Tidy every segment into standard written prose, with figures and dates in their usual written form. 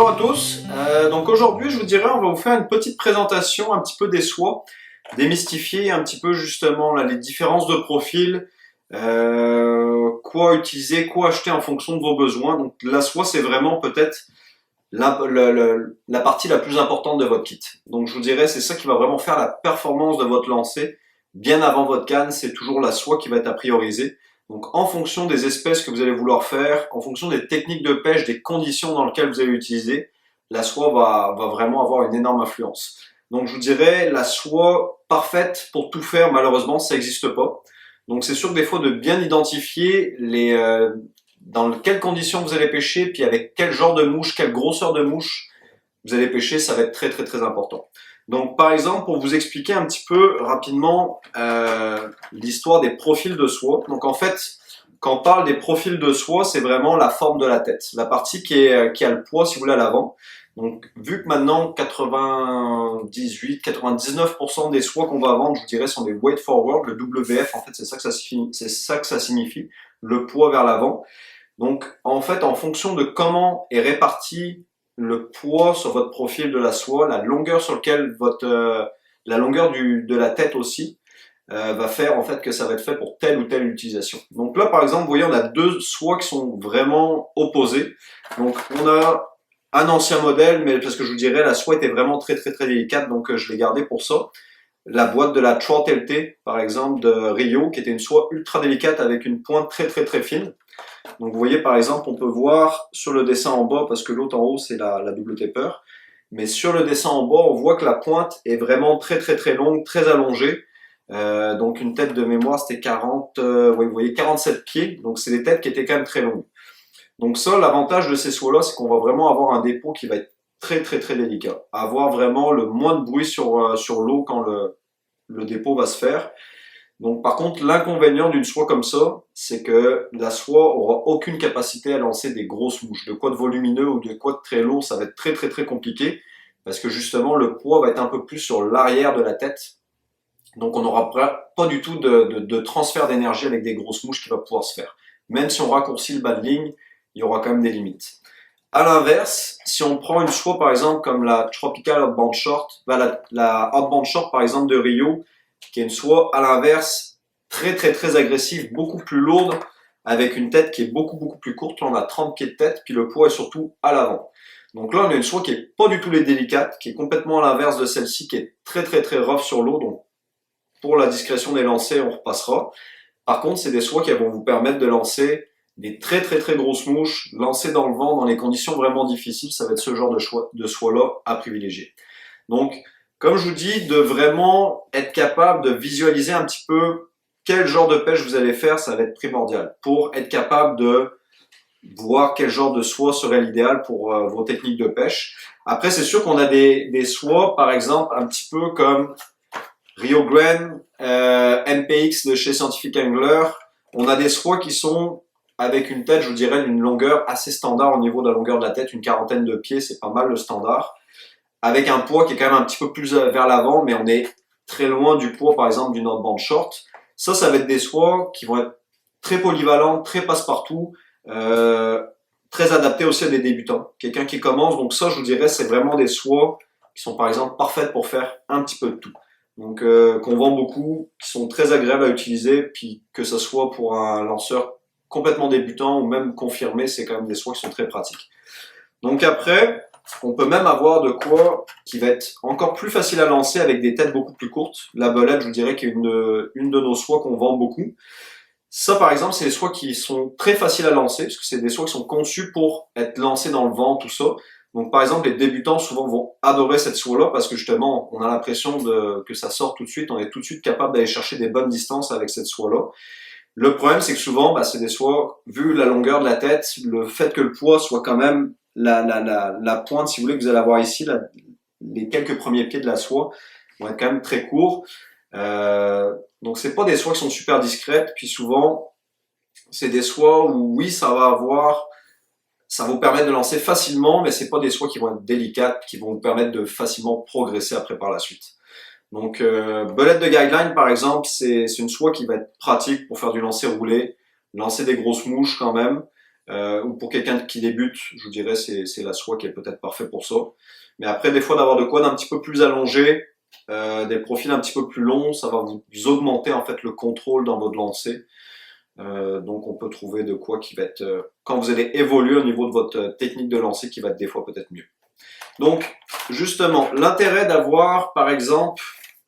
Bonjour à tous, donc aujourd'hui je vous dirais on va vous faire une petite présentation un petit peu des soies, démystifier un petit peu justement là, les différences de profil, quoi utiliser, quoi acheter en fonction de vos besoins. Donc la soie c'est vraiment peut-être la partie la plus importante de votre kit. Donc je vous dirais c'est ça qui va vraiment faire la performance de votre lancer. Bien avant votre canne, c'est toujours la soie qui va être à prioriser. Donc en fonction des espèces que vous allez vouloir faire, en fonction des techniques de pêche, des conditions dans lesquelles vous allez utiliser, la soie va vraiment avoir une énorme influence. Donc je vous dirais, la soie parfaite pour tout faire, malheureusement, ça n'existe pas. Donc c'est sûr que des fois de bien identifier dans quelles conditions vous allez pêcher, puis avec quel genre de mouche, quelle grosseur de mouche vous allez pêcher, ça va être très important. Donc par exemple, pour vous expliquer un petit peu rapidement l'histoire des profils de soie. Donc en fait, quand on parle des profils de soie, c'est vraiment la forme de la tête, la partie qui a le poids, si vous voulez, à l'avant. Donc vu que maintenant 98-99% des soies qu'on va vendre, je vous dirais, sont des weight forward, le WF, en fait, c'est ça que ça signifie, le poids vers l'avant. Donc en fait, en fonction de comment est réparti le poids sur votre profil de la soie, la longueur sur laquelle la longueur de la tête aussi va faire en fait que ça va être fait pour telle ou telle utilisation. Donc là par exemple, vous voyez, on a deux soies qui sont vraiment opposées. Donc on a un ancien modèle, mais parce que je vous dirais la soie était vraiment très délicate, donc je l'ai gardé pour ça. La boîte de la Trout LT par exemple de Rio, qui était une soie ultra délicate avec une pointe très fine. Donc vous voyez par exemple, on peut voir sur le dessin en bas, parce que l'autre en haut c'est la double taper, mais sur le dessin en bas on voit que la pointe est vraiment très longue, très allongée. Donc une tête de mémoire c'était 40, ouais, vous voyez 47 pieds, donc c'est des têtes qui étaient quand même très longues. Donc ça, l'avantage de ces soies là, c'est qu'on va vraiment avoir un dépôt qui va être très délicat, avoir vraiment le moins de bruit sur l'eau quand le dépôt va se faire. Donc par contre, l'inconvénient d'une soie comme ça, c'est que la soie aura aucune capacité à lancer des grosses mouches. De quoi de volumineux ou de quoi de très lourd, ça va être très compliqué, parce que justement le poids va être un peu plus sur l'arrière de la tête. Donc on n'aura pas du tout de transfert d'énergie avec des grosses mouches qui va pouvoir se faire. Même si on raccourcit le bas de ligne, il y aura quand même des limites. À l'inverse, si on prend une soie par exemple comme la Tropical Outbound Short, la Outbound Short par exemple de Rio, qui est une soie à l'inverse très agressive, beaucoup plus lourde, avec une tête qui est beaucoup plus courte. Là on a 30 pieds de tête, puis le poids est surtout à l'avant. Donc là on a une soie qui est pas du tout les délicate, qui est complètement à l'inverse de celle-ci, qui est très rough sur l'eau. Donc pour la discrétion des lancers, on repassera. Par contre, c'est des soies qui vont vous permettre de lancer des très grosses mouches, lancer dans le vent dans les conditions vraiment difficiles. Ça va être ce genre de soie-là à privilégier. Donc, comme je vous dis, de vraiment être capable de visualiser un petit peu quel genre de pêche vous allez faire, ça va être primordial pour être capable de voir quel genre de soie serait l'idéal pour vos techniques de pêche. Après, c'est sûr qu'on a des soies, par exemple, un petit peu comme Rio Grande, MPX de chez Scientific Angler. On a des soies qui sont avec une tête, je vous dirais, d'une longueur assez standard au niveau de la longueur de la tête, une quarantaine de pieds, c'est pas mal le standard. Avec un poids qui est quand même un petit peu plus vers l'avant, mais on est très loin du poids, par exemple, d'une Outbound Short. Ça va être des soies qui vont être très polyvalentes, très passe-partout, très adaptées aussi à des débutants. Quelqu'un qui commence, donc ça, je vous dirais, c'est vraiment des soies qui sont, par exemple, parfaites pour faire un petit peu de tout. Donc, qu'on vend beaucoup, qui sont très agréables à utiliser, puis que ce soit pour un lanceur complètement débutant ou même confirmé, c'est quand même des soies qui sont très pratiques. Donc après, on peut même avoir de quoi qui va être encore plus facile à lancer avec des têtes beaucoup plus courtes. La belette, je vous dirais, qui est une de nos soies qu'on vend beaucoup. Ça, par exemple, c'est des soies qui sont très faciles à lancer, parce que c'est des soies qui sont conçues pour être lancées dans le vent, tout ça. Donc, par exemple, les débutants, souvent, vont adorer cette soie-là, parce que justement, on a l'impression que ça sort tout de suite, on est tout de suite capable d'aller chercher des bonnes distances avec cette soie-là. Le problème, c'est que souvent, c'est des soies, vu la longueur de la tête, le fait que le poids soit quand même la pointe, si vous voulez, que vous allez avoir ici, les quelques premiers pieds de la soie vont être quand même très courts. Donc c'est pas des soies qui sont super discrètes, puis souvent, c'est des soies où oui, ça va vous permettre de lancer facilement, mais c'est pas des soies qui vont être délicates, qui vont vous permettre de facilement progresser après par la suite. Donc, belette de guideline, par exemple, c'est une soie qui va être pratique pour faire du lancer roulé, lancer des grosses mouches quand même. ou pour quelqu'un qui débute, je vous dirais c'est la soie qui est peut-être parfait pour ça. Mais après, des fois, d'avoir de quoi d'un petit peu plus allongé, des profils un petit peu plus longs, ça va vous augmenter en fait le contrôle dans votre lancer. Donc on peut trouver de quoi qui va être, quand vous allez évoluer au niveau de votre technique de lancer, qui va être des fois peut-être mieux. Donc justement, l'intérêt d'avoir par exemple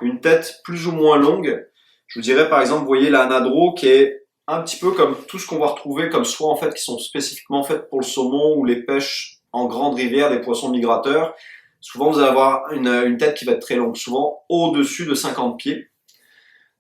une tête plus ou moins longue, je vous dirais par exemple, vous voyez la anadrome qui est un petit peu comme tout ce qu'on va retrouver comme soie en fait qui sont spécifiquement faites pour le saumon ou les pêches en grande rivière, des poissons migrateurs. Souvent vous allez avoir une tête qui va être très longue, souvent au-dessus de 50 pieds.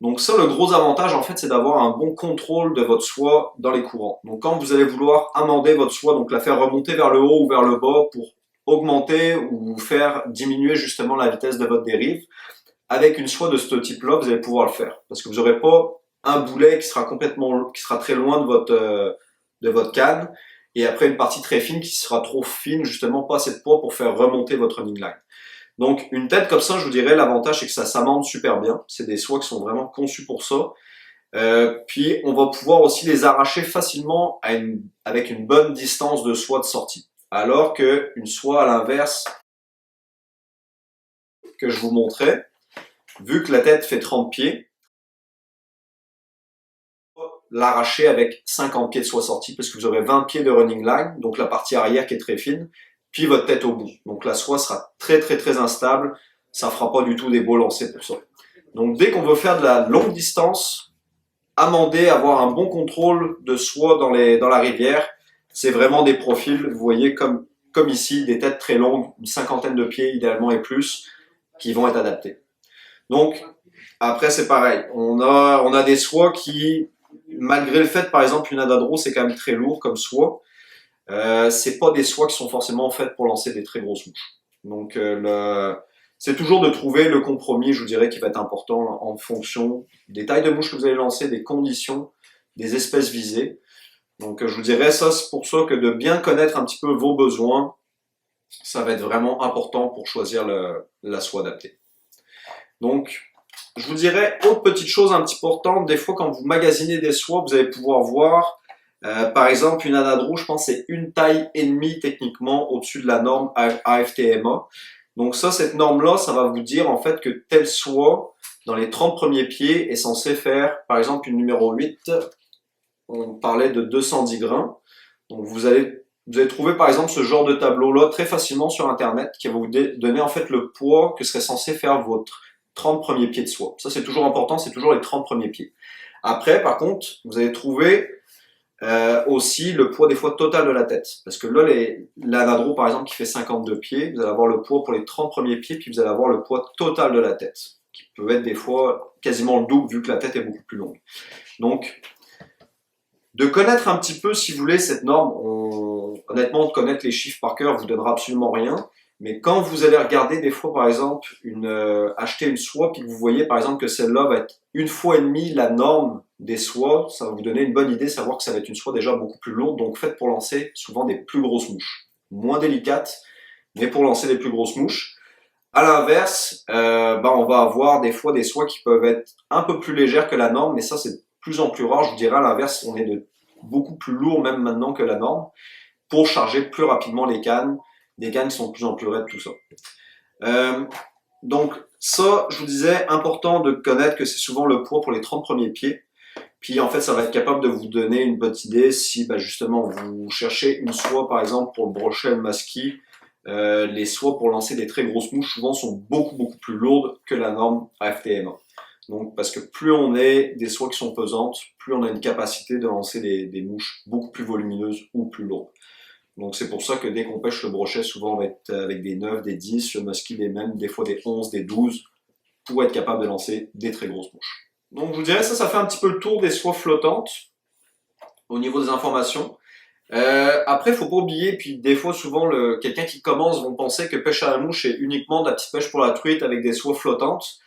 Donc ça, le gros avantage, en fait, c'est d'avoir un bon contrôle de votre soie dans les courants. Donc quand vous allez vouloir amender votre soie, donc la faire remonter vers le haut ou vers le bas pour augmenter ou faire diminuer justement la vitesse de votre dérive, avec une soie de ce type-là, vous allez pouvoir le faire. Parce que vous n'aurez pas un boulet qui sera très loin de votre canne, et après une partie très fine qui sera trop fine, justement pas assez de poids pour faire remonter votre running line. Donc une tête comme ça, je vous dirais, l'avantage c'est que ça s'amende super bien. C'est des soies qui sont vraiment conçues pour ça. Puis on va pouvoir aussi les arracher facilement avec une bonne distance de soie de sortie. Alors qu'une soie à l'inverse que je vous montrais, vu que la tête fait 30 pieds, l'arracher avec 50 pieds de soie sortie parce que vous aurez 20 pieds de running line, donc la partie arrière qui est très fine, puis votre tête au bout. Donc la soie sera très instable, ça fera pas du tout des beaux lancers pour ça. Donc dès qu'on veut faire de la longue distance, amender, avoir un bon contrôle de soie dans la rivière, c'est vraiment des profils, vous voyez comme ici, des têtes très longues, une cinquantaine de pieds idéalement et plus, qui vont être adaptés. Donc après c'est pareil, on a des soies qui, malgré le fait par exemple une Adadro c'est quand même très lourd comme soie, c'est pas des soies qui sont forcément faites pour lancer des très grosses mouches. Donc c'est toujours de trouver le compromis, je vous dirais, qui va être important en fonction des tailles de mouches que vous allez lancer, des conditions, des espèces visées. Donc je vous dirais, ça c'est pour ça que de bien connaître un petit peu vos besoins, ça va être vraiment important pour choisir la soie adaptée. Donc je vous dirais, autre petite chose un petit peu importante, des fois quand vous magasinez des soies, vous allez pouvoir voir par exemple, une Anadrome, je pense, c'est une taille et demie techniquement au-dessus de la norme AFTMA. Donc ça, cette norme-là, ça va vous dire en fait que telle soie, dans les 30 premiers pieds, est censée faire, par exemple, une numéro 8, on parlait de 210 grains. Donc vous allez trouver par exemple ce genre de tableau-là très facilement sur Internet qui va vous donner en fait le poids que serait censé faire votre 30 premiers pieds de soie. Ça, c'est toujours important, c'est toujours les 30 premiers pieds. Après, par contre, vous allez trouver aussi le poids des fois total de la tête. Parce que là, l'anadrome par exemple qui fait 52 pieds, vous allez avoir le poids pour les 30 premiers pieds, puis vous allez avoir le poids total de la tête, qui peut être des fois quasiment le double vu que la tête est beaucoup plus longue. Donc, de connaître un petit peu, si vous voulez, cette norme, honnêtement, de connaître les chiffres par cœur vous donnera absolument rien. Mais quand vous allez regarder des fois, par exemple, acheter une soie, puis que vous voyez, par exemple, que celle-là va être une fois et demie la norme des soies, ça va vous donner une bonne idée, savoir que ça va être une soie déjà beaucoup plus lourde, donc faite pour lancer souvent des plus grosses mouches. Moins délicates, mais pour lancer des plus grosses mouches. À l'inverse, on va avoir des fois des soies qui peuvent être un peu plus légères que la norme, mais ça c'est de plus en plus rare. Je vous dirais à l'inverse, on est beaucoup plus lourd même maintenant que la norme, pour charger plus rapidement les cannes. Des cannes qui sont de plus en plus raides, tout ça. Donc ça, je vous disais, important de connaître que c'est souvent le poids pour les 30 premiers pieds. Puis en fait, ça va être capable de vous donner une bonne idée si justement vous cherchez une soie, par exemple, pour le brochet et le masquis. Les soies pour lancer des très grosses mouches, souvent, sont beaucoup plus lourdes que la norme AFTMA. Donc, parce que plus on est des soies qui sont pesantes, plus on a une capacité de lancer des mouches beaucoup plus volumineuses ou plus lourdes. Donc c'est pour ça que dès qu'on pêche le brochet, souvent on va être avec des 9, des 10, le musky des mêmes, des fois des 11, des 12, pour être capable de lancer des très grosses mouches. Donc je vous dirais ça fait un petit peu le tour des soies flottantes au niveau des informations. Après, faut pas oublier, puis des fois souvent quelqu'un qui commence vont penser que pêche à la mouche est uniquement de la petite pêche pour la truite avec des soies flottantes.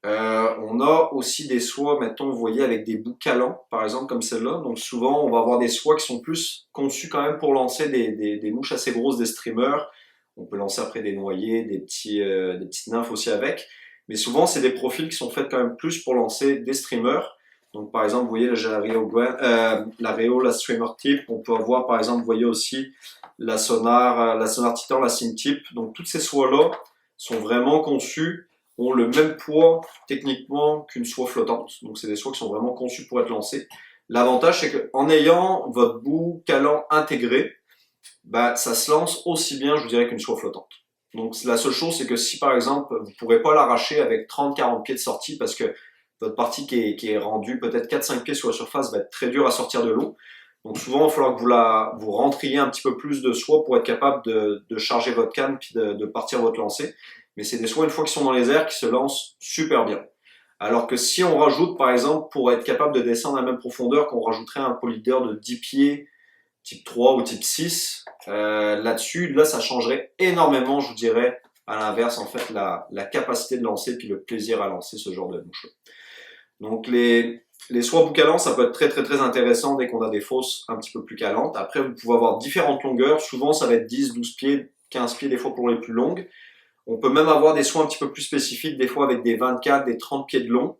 On a aussi des soies, mettons, vous voyez, avec des bouts calants, par exemple, comme celle-là. Donc souvent, on va avoir des soies qui sont plus conçues quand même pour lancer des mouches assez grosses, des streamers. On peut lancer après des noyés, des petites nymphes aussi avec. Mais souvent, c'est des profils qui sont faits quand même plus pour lancer des streamers. Donc par exemple, vous voyez, là j'ai la Rio, la Streamer Tip. On peut avoir par exemple, vous voyez aussi la Sonar Titan, la Sim Tip. Donc toutes ces soies-là sont vraiment conçues, ont le même poids techniquement qu'une soie flottante. Donc c'est des soies qui sont vraiment conçues pour être lancées. L'avantage, c'est qu'en ayant votre bout calant intégré, bah, ça se lance aussi bien, je vous dirais, qu'une soie flottante. Donc la seule chose, c'est que si par exemple, vous ne pourrez pas l'arracher avec 30-40 pieds de sortie parce que votre partie qui est rendue peut-être 4-5 pieds sur la surface va être très dure à sortir de l'eau. Donc souvent, il va falloir que vous rentriez un petit peu plus de soie pour être capable de charger votre canne puis de partir votre lancer. Mais c'est des soies, une fois qu'ils sont dans les airs, qui se lancent super bien. Alors que si on rajoute, par exemple, pour être capable de descendre à la même profondeur, qu'on rajouterait un polyleader de 10 pieds, type 3 ou type 6, là-dessus, là, ça changerait énormément, je vous dirais, à l'inverse, en fait, la capacité de lancer puis le plaisir à lancer ce genre de mouche. Donc, les soies boucalants, ça peut être très, très, très intéressant dès qu'on a des fosses un petit peu plus calantes. Après, vous pouvez avoir différentes longueurs. Souvent, ça va être 10, 12 pieds, 15 pieds, des fois pour les plus longues. On peut même avoir des soies un petit peu plus spécifiques, des fois avec des 24, des 30 pieds de long.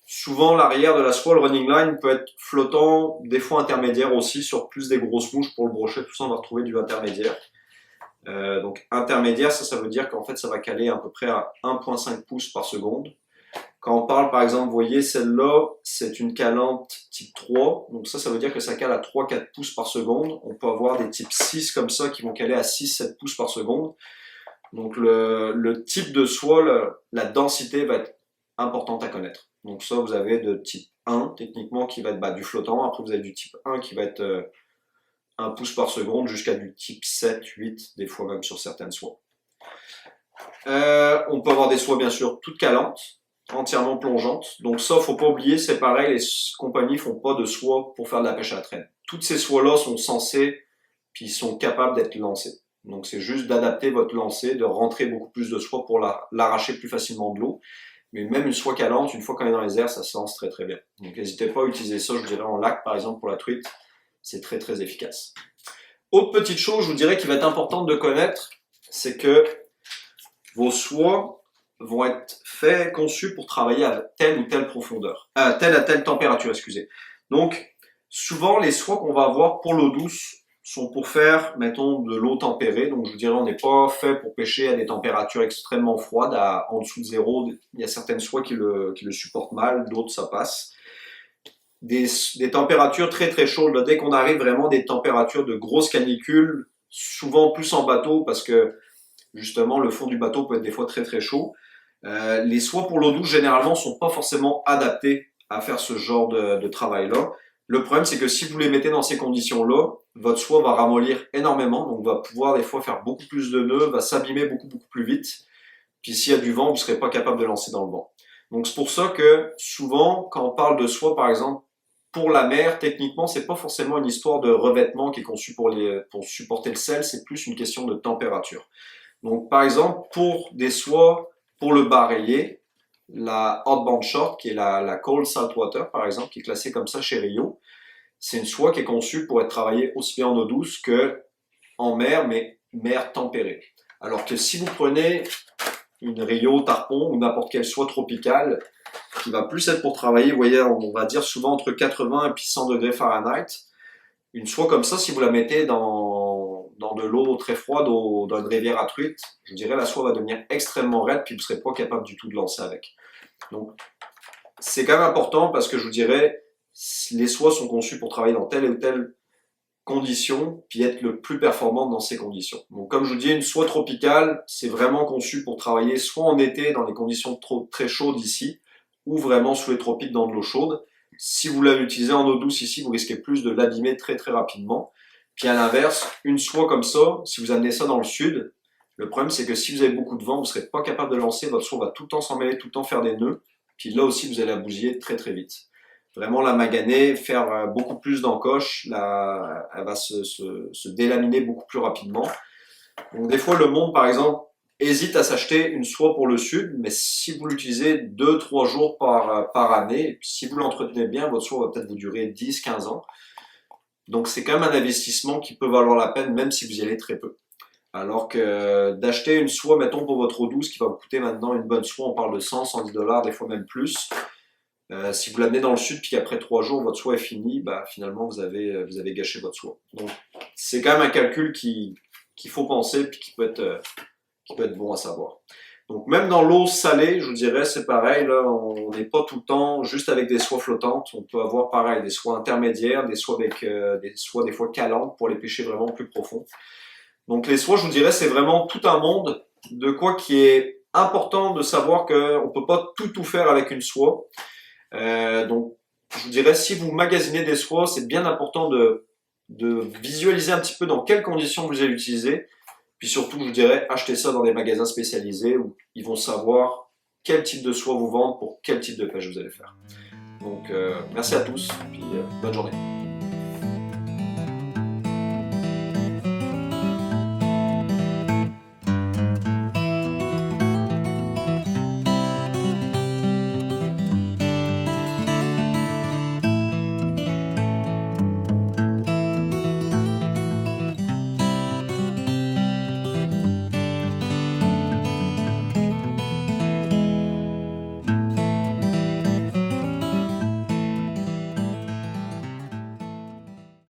Souvent, l'arrière de la soie, le running line, peut être flottant, des fois intermédiaire aussi, sur plus des grosses mouches pour le brochet. Tout ça, on va retrouver du intermédiaire. Donc, intermédiaire, ça veut dire qu'en fait, ça va caler à peu près à 1,5 pouces par seconde. Quand on parle, par exemple, vous voyez, celle-là, c'est une calante type 3. Donc ça veut dire que ça cale à 3-4 pouces par seconde. On peut avoir des types 6 comme ça qui vont caler à 6-7 pouces par seconde. Donc le type de soie, la densité va être importante à connaître. Donc ça, vous avez de type 1, techniquement, qui va être du flottant. Après, vous avez du type 1 qui va être 1 pouce par seconde jusqu'à du type 7, 8, des fois même sur certaines soies. On peut avoir des soies, bien sûr, toutes calantes, entièrement plongeantes. Donc ça, faut pas oublier, c'est pareil, les compagnies font pas de soie pour faire de la pêche à la traîne. Toutes ces soies-là sont censées, puis sont capables d'être lancées. Donc c'est juste d'adapter votre lancer, de rentrer beaucoup plus de soie pour l'arracher plus facilement de l'eau. Mais même une soie calante, une fois qu'on est dans les airs, ça se lance très très bien. Donc n'hésitez pas à utiliser ça, je dirais en lac par exemple pour la truite, c'est très très efficace. Autre petite chose, je vous dirais qui va être importante de connaître, c'est que vos soies vont être conçues pour travailler à telle ou telle profondeur, à telle température, excusez. Donc souvent les soies qu'on va avoir pour l'eau douce sont pour faire, mettons, de l'eau tempérée. Donc, je vous dirais, on n'est pas fait pour pêcher à des températures extrêmement froides, en dessous de zéro. Il y a certaines soies qui le supportent mal, d'autres, ça passe. Des températures très, très chaudes. Là, dès qu'on arrive vraiment à des températures de grosses canicules, souvent plus en bateau, parce que, justement, le fond du bateau peut être des fois très, très chaud. Les soies pour l'eau douce, généralement, sont pas forcément adaptées à faire ce genre de travail-là. Le problème, c'est que si vous les mettez dans ces conditions-là, votre soie va ramollir énormément, donc va pouvoir des fois faire beaucoup plus de nœuds, va s'abîmer beaucoup, beaucoup plus vite. Puis s'il y a du vent, vous ne serez pas capable de lancer dans le vent. Donc c'est pour ça que souvent, quand on parle de soie, par exemple, pour la mer, techniquement, c'est pas forcément une histoire de revêtement qui est conçu pour supporter le sel, c'est plus une question de température. Donc par exemple, pour des soies, pour le bar rayé, la Hotband Short, qui est la Cold Saltwater, par exemple, qui est classée comme ça chez Rio, c'est une soie qui est conçue pour être travaillée aussi bien en eau douce que en mer, mais mer tempérée. Alors que si vous prenez une Rio, Tarpon ou n'importe quelle soie tropicale, qui va plus être pour travailler, vous voyez, on va dire souvent entre 80 et puis 100 degrés Fahrenheit, une soie comme ça, si vous la mettez dans de l'eau très froide, dans une rivière à truite, je dirais la soie va devenir extrêmement raide, puis vous ne serez pas capable du tout de lancer avec. Donc, c'est quand même important parce que je vous dirais, les soies sont conçues pour travailler dans telle ou telle condition, puis être le plus performant dans ces conditions. Donc, comme je vous dis, une soie tropicale, c'est vraiment conçu pour travailler soit en été dans les conditions très chaudes ici, ou vraiment sous les tropiques dans de l'eau chaude. Si vous l'avez utilisé en eau douce ici, vous risquez plus de l'abîmer très très rapidement. Puis à l'inverse, une soie comme ça, si vous amenez ça dans le sud, le problème c'est que si vous avez beaucoup de vent, vous ne serez pas capable de lancer, votre soie va tout le temps s'en mêler, tout le temps faire des nœuds, puis là aussi vous allez la bousiller très très vite. Vraiment la maganer, faire beaucoup plus d'encoches, elle va se délaminer beaucoup plus rapidement. Donc des fois le monde par exemple hésite à s'acheter une soie pour le sud, mais si vous l'utilisez 2-3 jours par année, si vous l'entretenez bien, votre soie va peut-être vous durer 10-15 ans. Donc c'est quand même un investissement qui peut valoir la peine même si vous y allez très peu. Alors que d'acheter une soie, mettons pour votre eau douce, qui va vous coûter maintenant une bonne soie, on parle de 100, 110 dollars, des fois même plus. Si vous l'amenez dans le sud, puis qu'après 3 jours, votre soie est finie, bah, finalement, vous avez gâché votre soie. Donc, c'est quand même un calcul qu'il faut penser, puis qui peut être bon à savoir. Donc, même dans l'eau salée, je vous dirais, c'est pareil, là, on n'est pas tout le temps juste avec des soies flottantes. On peut avoir, pareil, des soies intermédiaires, des soies avec des soies des fois calantes pour les pêcher vraiment plus profond. Donc, les soies, je vous dirais, c'est vraiment tout un monde de quoi qui est important de savoir qu'on peut pas tout faire avec une soie. Donc, je vous dirais, si vous magasinez des soies, c'est bien important de visualiser un petit peu dans quelles conditions vous allez l'utiliser. Puis surtout, je vous dirais, achetez ça dans des magasins spécialisés où ils vont savoir quel type de soie vous vendre pour quel type de pêche vous allez faire. Donc, merci à tous, puis bonne journée.